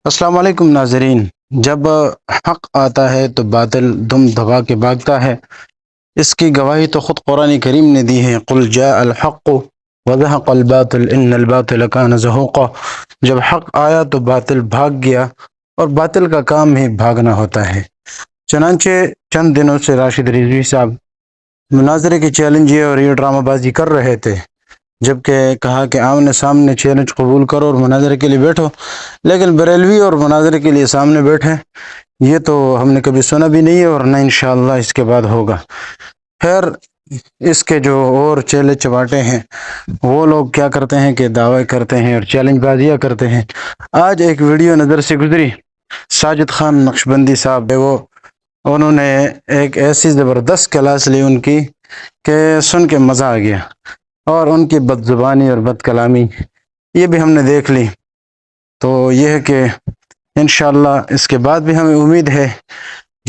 السلام علیکم ناظرین۔ جب حق آتا ہے تو باطل دم دبا کے بھاگتا ہے۔ اس کی گواہی تو خود قرآن کریم نے دی ہے، قل جاء الحق وزهق الباطل ان الباطل كان زهوقا۔ جب حق آیا تو باطل بھاگ گیا، اور باطل کا کام ہی بھاگنا ہوتا ہے۔ چنانچہ چند دنوں سے راشد رضوی صاحب مناظرے کی چیلنج اور یہ ڈرامہ بازی کر رہے تھے، جبکہ کہا کہ آمنے سامنے چیلنج قبول کرو اور مناظرے کے لیے بیٹھو، لیکن بریلوی اور مناظرے کے لیے سامنے بیٹھے، یہ تو ہم نے کبھی سنا بھی نہیں ہے اور نہ انشاءاللہ اس کے بعد ہوگا۔ خیر، اس کے جو اور چیلے چواٹے ہیں وہ لوگ کیا کرتے ہیں کہ دعوے کرتے ہیں اور چیلنج بازیاں کرتے ہیں۔ آج ایک ویڈیو نظر سے گزری، ساجد خان نقشبندی صاحب ہے وہ، انہوں نے ایک ایسی زبردست کلاس لی ان کی کہ سن کے مزہ آ گیا، اور ان کی بد زبانی اور بد کلامی یہ بھی ہم نے دیکھ لی۔ تو یہ ہے کہ انشاءاللہ اس کے بعد بھی ہمیں امید ہے،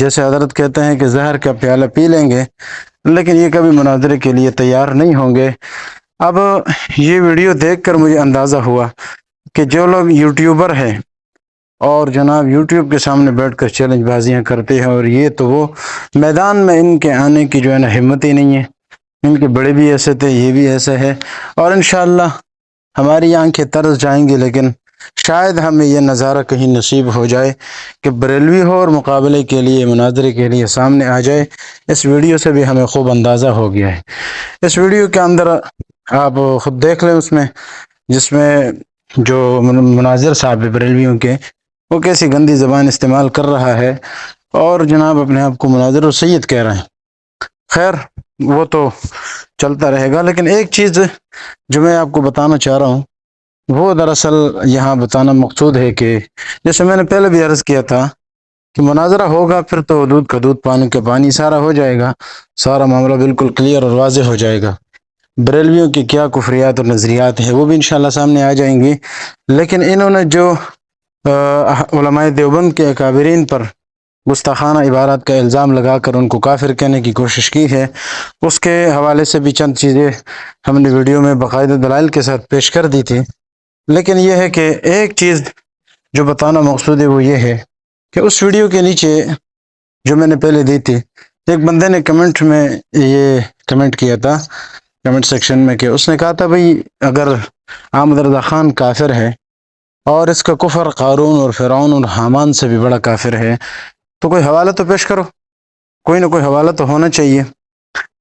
جیسے حضرت کہتے ہیں کہ زہر کا پیالہ پی لیں گے، لیکن یہ کبھی مناظرے کے لیے تیار نہیں ہوں گے۔ اب یہ ویڈیو دیکھ کر مجھے اندازہ ہوا کہ جو لوگ یوٹیوبر ہیں اور جناب یوٹیوب کے سامنے بیٹھ کر چیلنج بازیاں کرتے ہیں، اور یہ تو وہ میدان میں ان کے آنے کی جو ہے نا ہمت ہی نہیں ہے۔ ان کے بڑے بھی ایسے تھے، یہ بھی ایسے ہے، اور انشاءاللہ ہماری آنکھیں ترس جائیں گی، لیکن شاید ہمیں یہ نظارہ کہیں نصیب ہو جائے کہ بریلوی ہو اور مقابلے کے لیے مناظرے کے لیے سامنے آ جائے۔ اس ویڈیو سے بھی ہمیں خوب اندازہ ہو گیا ہے۔ اس ویڈیو کے اندر آپ خود دیکھ لیں، اس میں جس میں جو مناظر صاحب بریلویوں کے، وہ کیسی گندی زبان استعمال کر رہا ہے، اور جناب اپنے آپ کو مناظر و سید کہہ رہے ہیں۔ خیر، وہ تو چلتا رہے گا، لیکن ایک چیز جو میں آپ کو بتانا چاہ رہا ہوں، وہ دراصل یہاں بتانا مقصود ہے کہ جیسے میں نے پہلے بھی عرض کیا تھا کہ مناظرہ ہوگا، پھر تو دودھ کا دودھ پانی کا پانی سارا ہو جائے گا، سارا معاملہ بالکل کلیئر اور واضح ہو جائے گا۔ بریلویوں کی کیا کفریات اور نظریات ہیں وہ بھی انشاءاللہ سامنے آ جائیں گی، لیکن انہوں نے جو علماء دیوبند کے اکابرین پر گستاخانہ عبارات کا الزام لگا کر ان کو کافر کہنے کی کوشش کی ہے، اس کے حوالے سے بھی چند چیزیں ہم نے ویڈیو میں باقاعدہ دلائل کے ساتھ پیش کر دی تھی۔ لیکن یہ ہے کہ ایک چیز جو بتانا مقصود ہے وہ یہ ہے کہ اس ویڈیو کے نیچے جو میں نے پہلے دی تھی، ایک بندے نے کمنٹ میں یہ کمنٹ کیا تھا، کمنٹ سیکشن میں، کہ اس نے کہا تھا بھئی اگر احمد رضا خان کافر ہے اور اس کا کفر قارون اور فرعون اور حامان سے بھی بڑا کافر ہے، تو کوئی حوالہ تو پیش کرو، کوئی نہ کوئی حوالہ تو ہونا چاہیے۔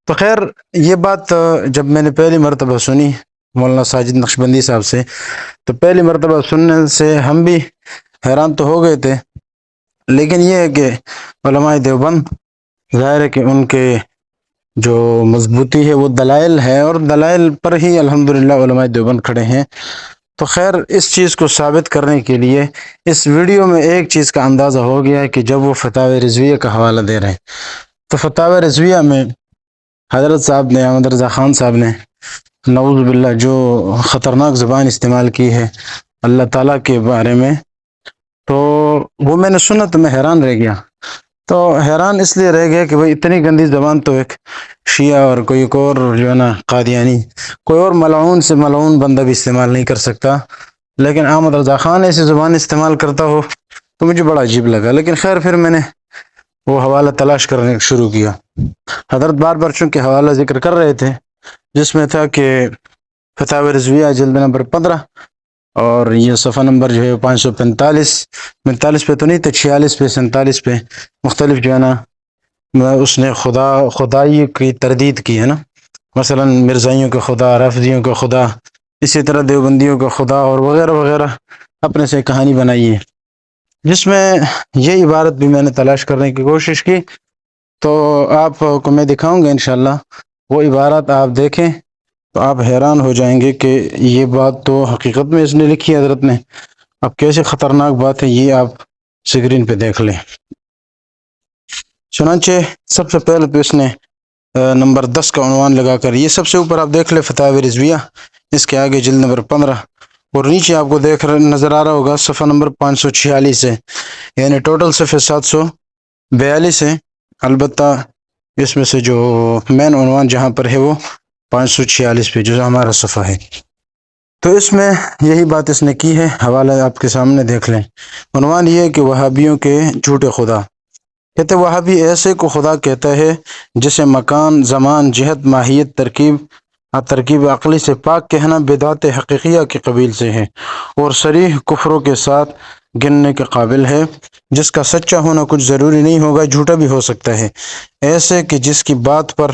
تو خیر، یہ بات جب میں نے پہلی مرتبہ سنی مولانا ساجد نقشبندی صاحب سے، تو پہلی مرتبہ سننے سے ہم بھی حیران تو ہو گئے تھے، لیکن یہ ہے کہ علماء دیوبند ظاہر ہے کہ ان کے جو مضبوطی ہے وہ دلائل ہے، اور دلائل پر ہی الحمدللہ علماء دیوبند کھڑے ہیں۔ تو خیر، اس چیز کو ثابت کرنے کے لیے اس ویڈیو میں ایک چیز کا اندازہ ہو گیا ہے کہ جب وہ فتاوی رضویہ کا حوالہ دے رہے ہیں، تو فتاوی رضویہ میں حضرت صاحب نے، احمد رضا خان صاحب نے، نعوذ باللہ جو خطرناک زبان استعمال کی ہے اللہ تعالیٰ کے بارے میں، تو وہ میں نے سنا تو میں حیران رہ گیا۔ تو حیران اس لیے رہ گیا کہ بھئی اتنی گندی زبان تو ایک شیعہ اور کوئی اور جو ہے نا قادیانی، کوئی اور ملعون سے ملعون بندہ بھی استعمال نہیں کر سکتا، لیکن احمد رضا خان ایسی زبان استعمال کرتا ہو تو مجھے بڑا عجیب لگا۔ لیکن خیر، پھر میں نے وہ حوالہ تلاش کرنے شروع کیا۔ حضرت بار بار چونکہ حوالہ ذکر کر رہے تھے، جس میں تھا کہ فتاوی رضویہ جلد نمبر 15، اور یہ صفحہ نمبر جو ہے 545 پہ تو نہیں تھا، 46 پہ 47 پہ مختلف جو ہے نا اس نے خدائی کی تردید کی ہے نا، مثلا مرزائیوں کا خدا، رافضیوں کا خدا، اسی طرح دیوبندیوں کا خدا، اور وغیرہ وغیرہ اپنے سے کہانی بنائی ہے، جس میں یہ عبارت بھی میں نے تلاش کرنے کی کوشش کی، تو آپ کو میں دکھاؤں گا انشاءاللہ۔ وہ عبارت آپ دیکھیں تو آپ حیران ہو جائیں گے کہ یہ بات تو حقیقت میں اس نے لکھی ہے حضرت نے۔ اب کیسے خطرناک بات ہے یہ آپ سکرین پہ دیکھ لیں۔ چنانچہ سب سے پہلے تو اس نے نمبر 10 کا عنوان لگا کر، یہ سب سے اوپر آپ دیکھ لیں فتاوی رضویہ، اس کے آگے جلد نمبر 15، اور نیچے آپ کو نظر آ رہا ہوگا صفحہ نمبر 546 ہے، یعنی ٹوٹل صفحے 742 ہیں، البتہ اس میں سے جو مین عنوان جہاں پر ہے وہ 546 پہ جو ہمارا صفحہ ہے۔ تو اس میں یہی بات اس نے کی ہے، حوالہ آپ کے سامنے دیکھ لیں۔ عنوان یہ ہے کہ وہابیوں کے جھوٹے خدا۔ کہتے وہابی ایسے کو خدا کہتا ہے جسے مکان، زمان، جہت، ماہیت، ترکیب عقلی سے پاک کہنا بدعت حقیقیہ کے قبیل سے ہے اور صریح کفروں کے ساتھ گننے کے قابل ہے، جس کا سچا ہونا کچھ ضروری نہیں ہوگا، جھوٹا بھی ہو سکتا ہے، ایسے کہ جس کی بات پر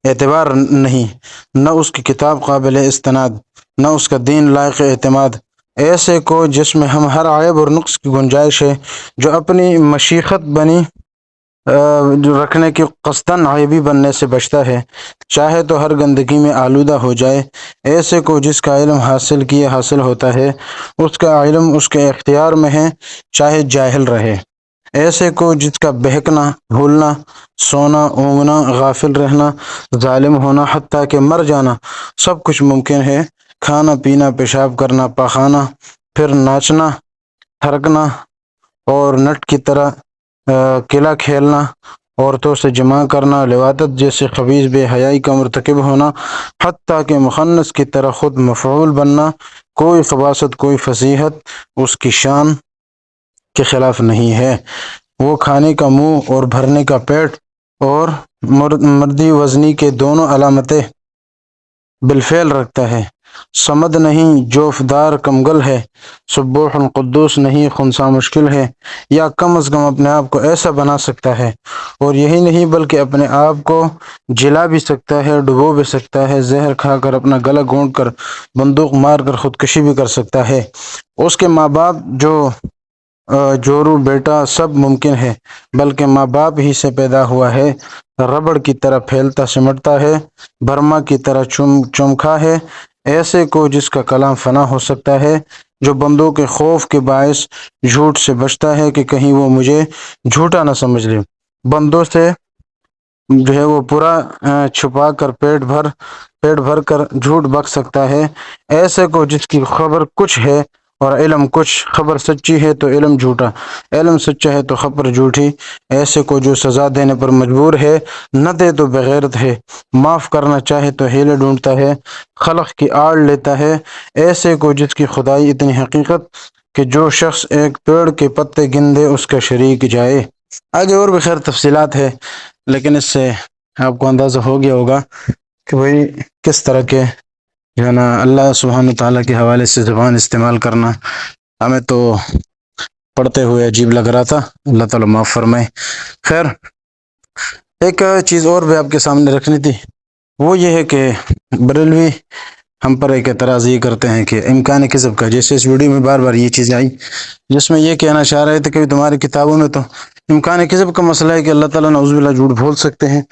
اعتبار نہیں، نہ اس کی کتاب قابل استناد، نہ اس کا دین لائق اعتماد، ایسے کو جس میں ہم ہر عیب اور نقص کی گنجائش ہے، جو اپنی مشیخت بنی جو رکھنے کی قصداً عیبی بننے سے بچتا ہے، چاہے تو ہر گندگی میں آلودہ ہو جائے، ایسے کو جس کا علم حاصل ہوتا ہے، اس کا علم اس کے اختیار میں ہے، چاہے جاہل رہے، ایسے کو جس کا بہکنا، بھولنا، سونا، اونگنا، غافل رہنا، ظالم ہونا، حتیٰ کہ مر جانا سب کچھ ممکن ہے، کھانا پینا، پیشاب کرنا، پاخانہ، پھر ناچنا، تھرکنا اور نٹ کی طرح قلعہ کھیلنا، عورتوں سے جماع کرنا، لواطت جیسے خبیث بے حیائی کا مرتکب ہونا، حتیٰ کہ مخنث کی طرح خود مفعول بننا، کوئی خباثت، کوئی فصیحت اس کی شان کے خلاف نہیں ہے۔ وہ کھانے کا منہ اور بھرنے کا پیٹ اور مردی وزنی کے دونوں علامتیں بالفعل رکھتا ہے، صمد نہیں، جوفدار کمگل ہے، سبوح قدوس نہیں، خنثی مشکل ہے، یا کم از کم اپنے آپ کو ایسا بنا سکتا ہے، اور یہی نہیں بلکہ اپنے آپ کو جلا بھی سکتا ہے، ڈبو بھی سکتا ہے، زہر کھا کر اپنا گلا گھونٹ کر، بندوق مار کر خودکشی بھی کر سکتا ہے۔ اس کے ماں باپ جورو بیٹا سب ممکن ہے، بلکہ ماں باپ ہی سے پیدا ہوا ہے، ربڑ کی طرح پھیلتا سمٹتا ہے، برما کی طرح چمکا ہے، ایسے کو جس کا کلام فنا ہو سکتا ہے، جو بندوں کے خوف کے باعث جھوٹ سے بچتا ہے کہ کہیں وہ مجھے جھوٹا نہ سمجھ لے، بندوں سے جو ہے وہ پورا چھپا کر پیٹ بھر کر جھوٹ بک سکتا ہے، ایسے کو جس کی خبر کچھ ہے اور علم کچھ، خبر سچی ہے تو علم جھوٹا، علم سچا ہے تو خبر جھوٹی، ایسے کو جو سزا دینے پر مجبور ہے، نہ دے تو بغیرت ہے، معاف کرنا چاہے تو ہیلے ڈھونڈتا ہے، خلق کی آڑ لیتا ہے، ایسے کو جس کی خدائی اتنی حقیقت کہ جو شخص ایک پیڑ کے پتے گن دے اس کا شریک جائے۔ آگے اور بھی خیر تفصیلات ہے، لیکن اس سے آپ کو اندازہ ہو گیا ہوگا کہ بھئی کس طرح کے جو ہے نا اللہ سبحانہ تعالیٰ کے حوالے سے زبان استعمال کرنا ہمیں تو پڑھتے ہوئے عجیب لگ رہا تھا، اللہ تعالیٰ معاف فرمائے۔ خیر ایک چیز اور بھی آپ کے سامنے رکھنی تھی، وہ یہ ہے کہ بریلوی ہم پر ایک اعتراض یہ کرتے ہیں کہ امکان کذب کا، جیسے اس ویڈیو میں بار بار یہ چیز آئی جس میں یہ کہنا چاہ رہے تھے کہ تمہاری کتابوں میں تو امکان کذب کا مسئلہ ہے کہ اللہ تعالیٰ نعوذ باللہ جھوٹ بول سکتے ہیں،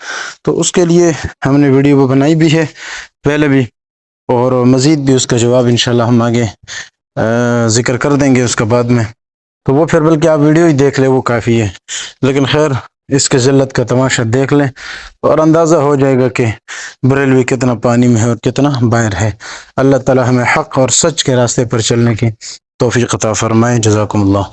تو اس کے لیے ہم نے ویڈیو بنائی بھی ہے پہلے بھی، اور مزید بھی اس کا جواب انشاءاللہ ہم آگے ذکر کر دیں گے اس کا بعد میں، تو وہ پھر بلکہ آپ ویڈیو ہی دیکھ لیں وہ کافی ہے، لیکن خیر اس کے ذلت کا تماشا دیکھ لیں اور اندازہ ہو جائے گا کہ بریلوی کتنا پانی میں ہے اور کتنا باہر ہے۔ اللہ تعالی ہمیں حق اور سچ کے راستے پر چلنے کی توفیق عطا فرمائے۔ جزاکم اللہ۔